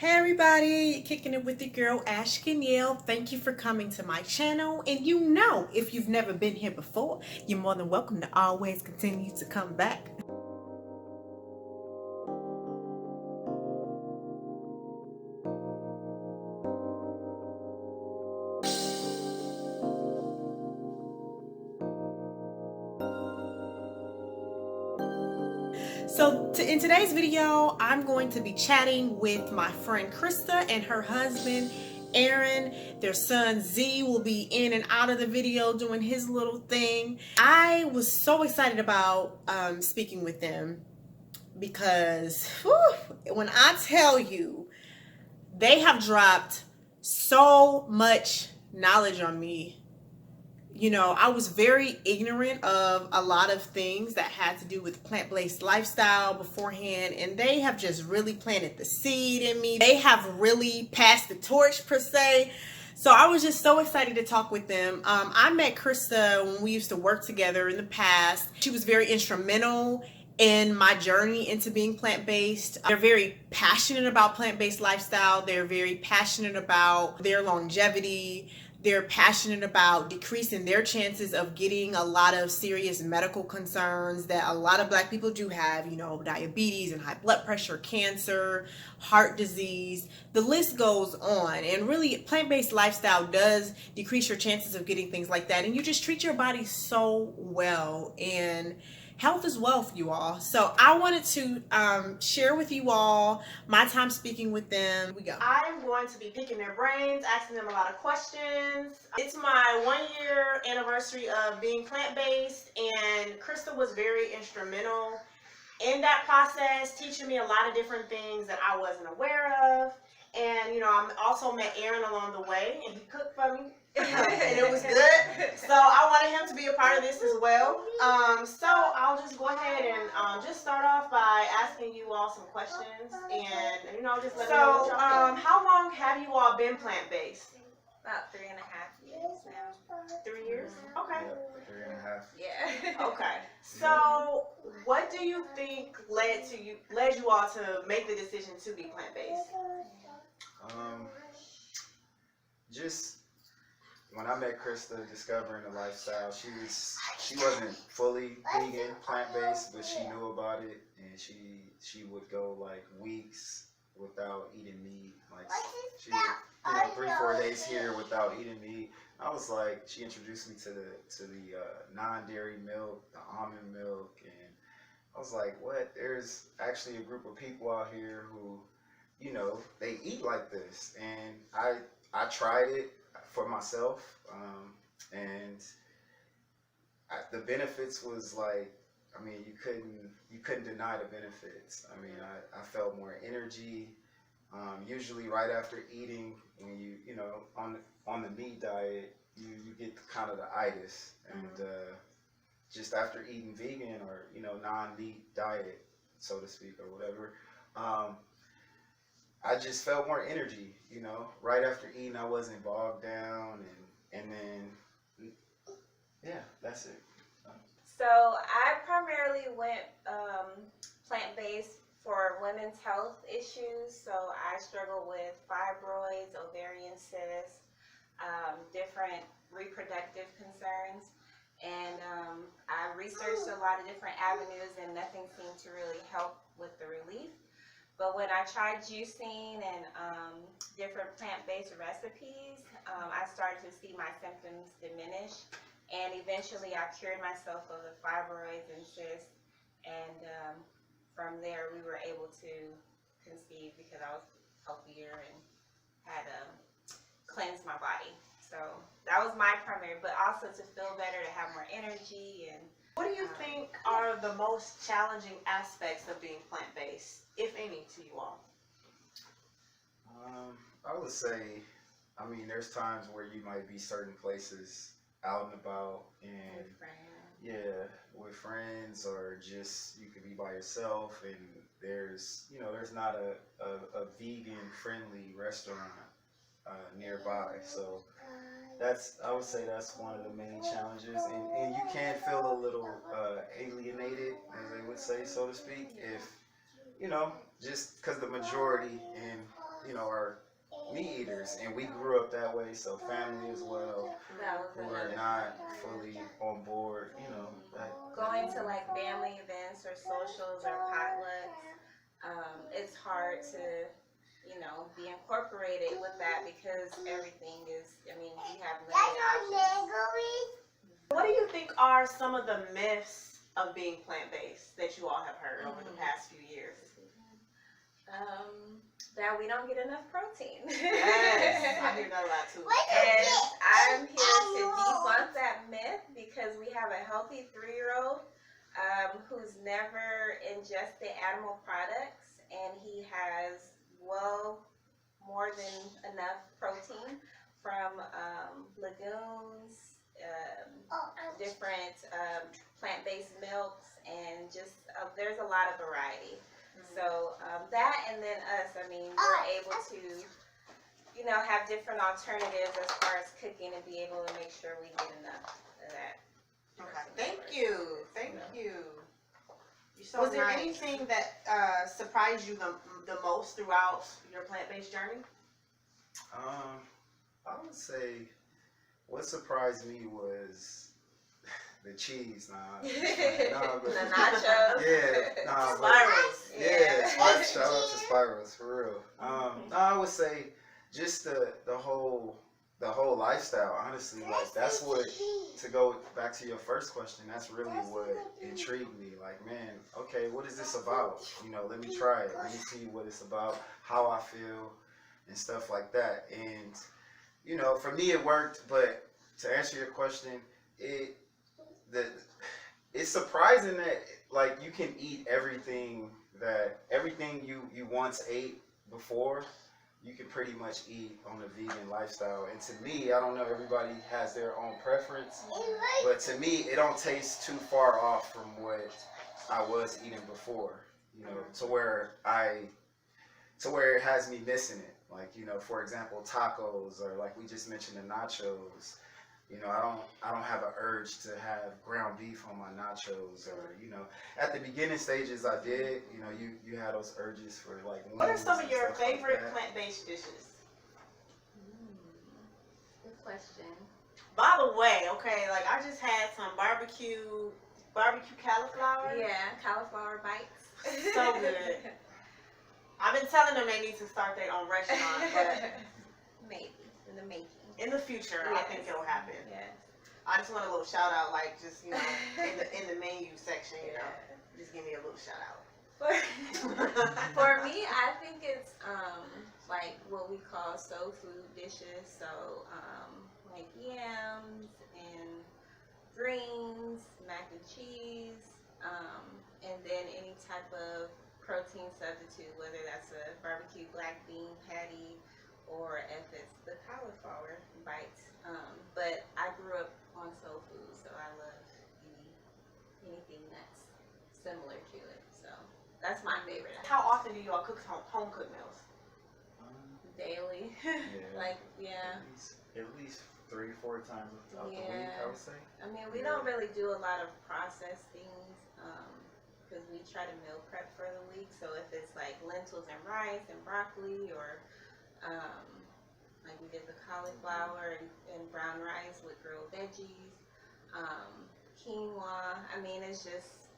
Hey everybody, kicking it with your girl Ash Kenyail. Thank you for coming to my channel. And if you've never been here before, you're more than welcome to always continue to come back. So in today's video, I'm going to be chatting with my friend Krista and her husband Aaron. Their son Z will be in and out of the video doing his little thing. I was so excited about speaking with them because when I tell you, they have dropped so much knowledge on me. I was very ignorant of a lot of things that had to do with plant-based lifestyle beforehand, and they have just really planted the seed in me. They have really passed the torch, per se. So I was just so excited to talk with them. I met Krista when we used to work together in the past. She was very instrumental in my journey into being plant-based. They're very passionate about plant-based lifestyle. They're very passionate about their longevity. They're passionate about decreasing their chances of getting a lot of serious medical concerns that a lot of Black people do have, diabetes and high blood pressure, cancer, heart disease. The list goes on. And really, plant-based lifestyle does decrease your chances of getting things like that. And you just treat your body so well. And health is wealth, you all. So I wanted to share with you all my time speaking with them. We go. I'm going to be picking their brains, asking them a lot of questions. It's my 1-year anniversary of being plant-based, and Krista was very instrumental in that process, teaching me a lot of different things that I wasn't aware of. And I also met Aaron along the way, and he cooked for me. And it was good, so I wanted him to be a part of this as well. So I'll just go ahead and just start off by asking you all some questions, and just let me know what y'all think. How long have you all been plant-based? About 3.5 years now. 3 years? Okay. Yeah, 3.5. Yeah. Okay. So what do you think led you all to make the decision to be plant-based? Just when I met Krista, discovering the lifestyle, she wasn't fully vegan, plant-based, but she knew about it, and she would go like weeks without eating meat. Like she would, 3-4 days here without eating meat. I was like, she introduced me to the non-dairy milk, the almond milk, and I was like, what? There's actually a group of people out here who, they eat like this, and I tried it for myself, and the benefits was like, you couldn't deny the benefits. I felt more energy. Usually right after eating, when you on the meat diet, you get kind of the itis, and just after eating vegan or non-meat diet, so to speak, or whatever, I just felt more energy. Right after eating, I wasn't bogged down, and then yeah, that's it. So I primarily went plant-based for women's health issues. So I struggle with fibroids, ovarian cysts, different reproductive concerns, and I researched a lot of different avenues, and nothing seemed to really help with the relief. But when I tried juicing and different plant-based recipes, I started to see my symptoms diminish, and eventually I cured myself of the fibroids and cysts, and from there we were able to conceive because I was healthier and had cleansed my body. So that was my primary, but also to feel better, to have more energy. And what do you think are the most challenging aspects of being plant-based, if any, to you all? I would say, there's times where you might be certain places out and about, and with friends, or just you could be by yourself, and there's not a vegan friendly restaurant nearby. So I would say that's one of the main challenges, and you can feel a little alienated, as they would say, so to speak, if just because the majority, and are meat eaters, and we grew up that way. So family as well, who are not fully on board, going to like family events or socials or potlucks, it's hard to, be incorporated with that because everything is, we have limited options. What do you think are some of the myths of being plant-based that you all have heard over the past few years? That we don't get enough protein. Yes, I hear that a lot too. And I'm here to debunk that myth because we have a healthy 3-year-old who's never ingested animal products, and he has more than enough protein from legumes, different plant-based milks, and just there's a lot of variety. So that, and then us, we're able to, have different alternatives as far as cooking and be able to make sure we get enough of that. Okay, thank you. You're so Was there anything that surprised you the most throughout your plant-based journey? I would say what surprised me was the cheese. But, The nachos. Yeah, Spirals. Yeah, shout out to Spirals for real. I would say just the whole lifestyle. Honestly, like that's what, to go back to your first question, that's really what intrigued me. Like, man, okay, what is this about? Let me try it. Let me see what it's about, how I feel, and stuff like that. And for me it worked. But to answer your question, it's surprising that like you can eat everything you once ate before, you can pretty much eat on a vegan lifestyle. And to me, I don't know, everybody has their own preference, but to me it don't taste too far off from what I was eating before, to where it has me missing it. Like, for example, tacos, or like we just mentioned, the nachos. I don't have an urge to have ground beef on my nachos, or at the beginning stages I did. You had those urges for like. What are some of your favorite plant-based dishes? Good question. By the way, okay, like I just had some barbecue cauliflower. Yeah, cauliflower bites. So good. I've been telling them they need to start their own restaurant, but maybe in the making. In the future, yes. I think it'll happen. Yes. I just want a little shout out, like just in the menu section, just give me a little shout out. For me, I think it's like what we call soul food dishes. So like yams and greens, mac and cheese, and then any type of protein substitute, whether that's a barbecue black bean patty or if it's the cauliflower bites. But I grew up on soul food, so I love anything that's similar to it. So that's my favorite. How often do you all cook home cooked meals? Daily. Yeah. At least 3-4 times throughout the week, I would say. We don't really do a lot of processed things because we try to meal prep for the week. So if it's like lentils and rice and broccoli, or like we did the cauliflower and brown rice with grilled veggies, quinoa. It's just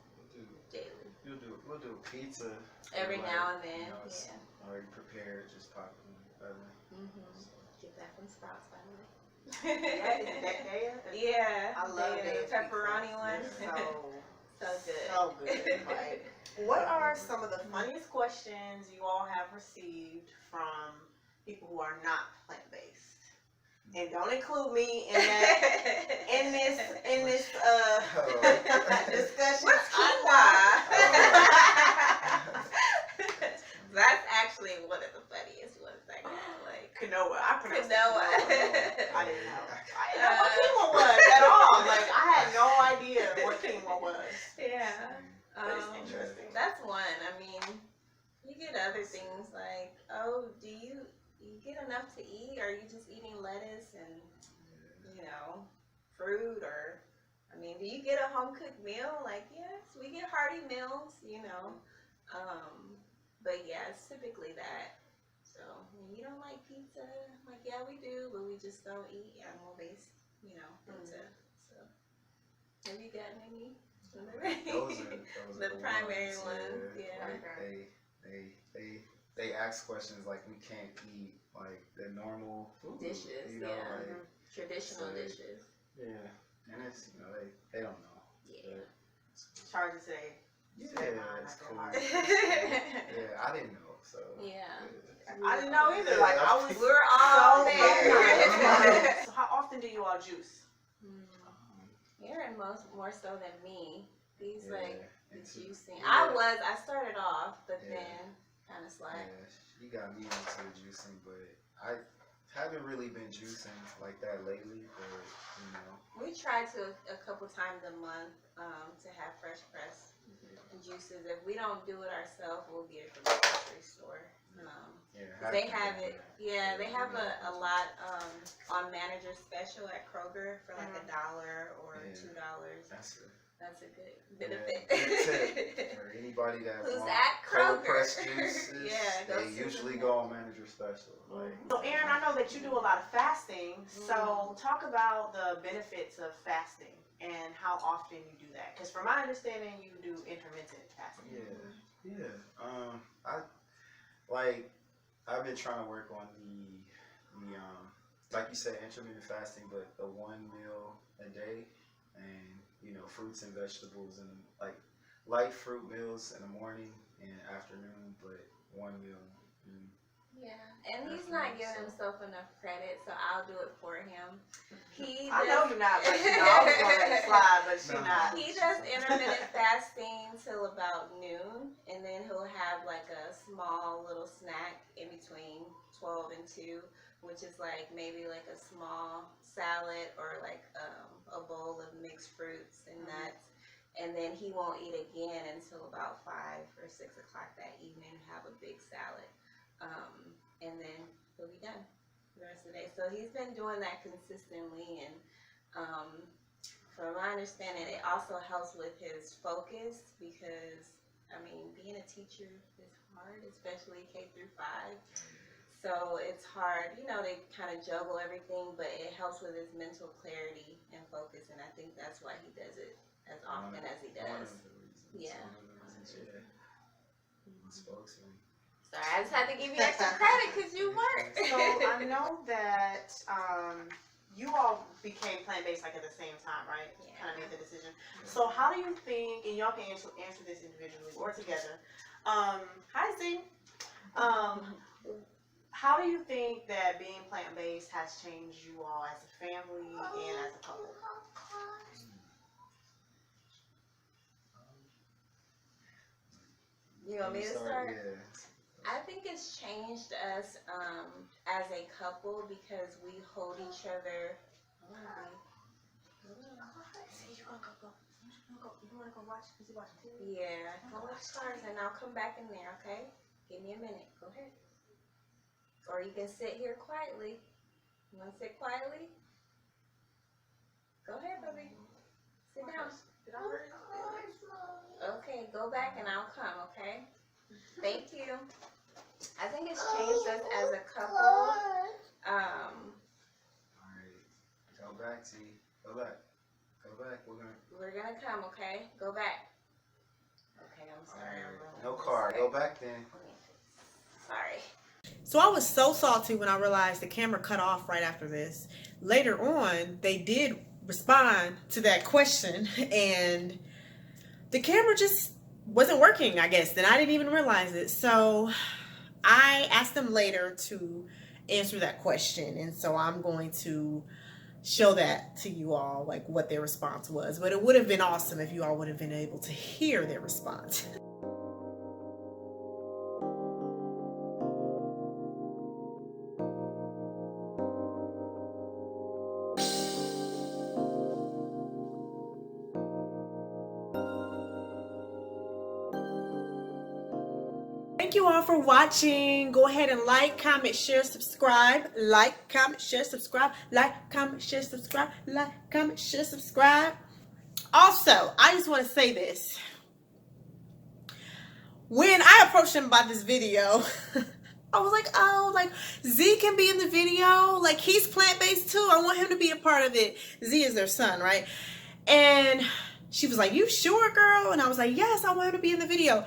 daily. We'll do pizza every now and then. Already prepared, just pop it in the oven. Get that from Sprouts, by the way. Yeah, I love the pepperoni one. So good. So good. Like, what are some of the funniest questions you all have received from people who are not plant-based? And don't include me in this discussion. What's quinoa? That's actually one of the funniest ones I got. Like quinoa. I pronounced quinoa. I didn't know. I didn't know what quinoa was at all. Like I had no idea what quinoa was. Yeah. But it's interesting. That's one. You get other things like, do you get enough to eat? Or are you just eating lettuce and fruit? Or do you get a home cooked meal? Like, yes, we get hearty meals. But yeah, it's typically that. So pizza? I'm like, yeah, we do, but we just don't eat animal-based, pizza. So, have you gotten any? Those are the primary ones. Yeah. Like they ask questions like we can't eat like the normal food Dishes. like Traditional dishes. Yeah, and it's they don't know. Yeah. Charge to say. Yeah, it's cool. Yeah, I didn't know, so. Yeah. I didn't know either. Like we're all there. So how often do you all juice? Aaron more so than me. He's like the juicing. Yeah. I started off, but then kind of slack. Yeah, she got me into juicing, but I haven't really been juicing like that lately, but We try to a couple times a month to have fresh press juices. If we don't do it ourselves, we'll get it from the grocery store. They have it. Yeah, they have a lot on manager special at Kroger for like $1 or $2. That's a good benefit. For anybody that who's wants at cold Kroger. pressed juices, go they see usually them. go on manager special. Like, So Aaron, I know that you do a lot of fasting. So talk about the benefits of fasting and how often you do that. Because from my understanding, you do intermittent fasting. I've been trying to work on the like you said, intermittent fasting, but the 1 meal a day, and fruits and vegetables, and like light fruit meals in the morning and afternoon, but 1 meal. Yeah, and he's not giving himself enough credit, so I'll do it for him. I know you're not, but I was going to let it slide, but she's not. He does intermittent fasting till about noon, and then he'll have like a small little snack in between 12 and 2, which is like maybe like a small salad or like a bowl of mixed fruits and nuts. And then he won't eat again until about 5 or 6 o'clock that evening, have a big salad. And then he'll be done the rest of the day. So he's been doing that consistently, and from my understanding, it also helps with his focus because, being a teacher is hard, especially K through 5. So it's hard, to kind of juggle everything, but it helps with his mental clarity and focus, and I think that's why he does it as often as he does. One of the reasons. Yeah. Spokesman. Sorry, I just had to give you extra credit because you work. So I know that you all became plant-based like at the same time, right? Yeah. Kind of made the decision. So how do you think, and y'all can answer this individually or together. Hi, Z. How do you think that being plant-based has changed you all as a family and as a couple? You want me to start? Yeah. I think it's changed us as a couple because we hold each other. You want to go watch? Is he watching TV? Yeah, go watch Stars and I'll come back in there, okay? Give me a minute. Go ahead. Or you can sit here quietly. You want to sit quietly? Go ahead, baby. Sit down. Did I hurt you? Okay, go back and I'll come, okay? Thank you. I think it's changed us as a couple. Alright. Go back, T. Go back. Go back. We're gonna come, okay? Go back. Okay, I'm sorry. Right. No car. Go back then. Sorry. So I was so salty when I realized the camera cut off right after this. Later on, they did respond to that question, and the camera just wasn't working, I guess. Then I didn't even realize it. So I asked them later to answer that question, and so I'm going to show that to you all, like what their response was. But it would have been awesome if you all would have been able to hear their response. Thank you all for watching. Go ahead and like, comment, share, subscribe. Like, comment, share, subscribe. Like, comment, share, subscribe. Like, comment, share, subscribe. Also, I just want to say this. When I approached him about this video, I was like, oh, like Z Z can be in the video. Like, he's plant-based too. I want him to be a part of it. Z is their son, right? And she was like, you sure, girl? And I was like, yes, I want him to be in the video.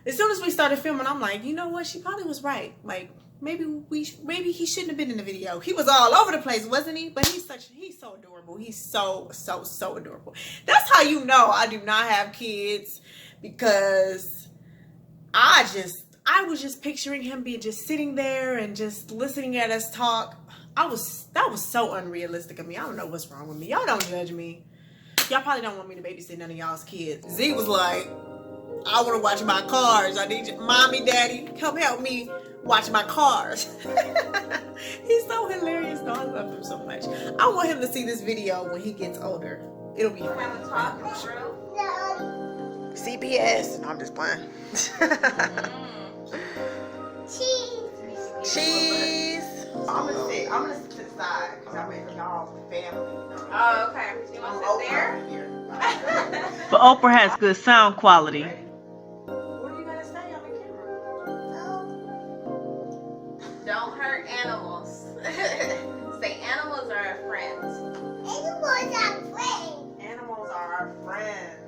As soon as we started filming, I'm like, you know what? She probably was right. Like, maybe he shouldn't have been in the video. He was all over the place, wasn't he? But he's so adorable. He's so adorable. That's how you know I do not have kids, because I was just picturing him being just sitting there and just listening at us talk. That was so unrealistic of me. I don't know what's wrong with me. Y'all don't judge me. Y'all probably don't want me to babysit none of y'all's kids. Z was like, I want to watch my cars. I need you, mommy, daddy, help me watch my cars. He's so hilarious though. I love him so much. I want him to see this video when he gets older. It'll be fun. Have a talk in the room. CPS. No, I'm just playing. Cheese. I'm gonna sit to the side because I make y'all family. Oh, okay. You want to sit there? But Oprah has good sound quality. What are you gonna say on the camera? Don't hurt animals. Say animals are our friends. Animals are our friends.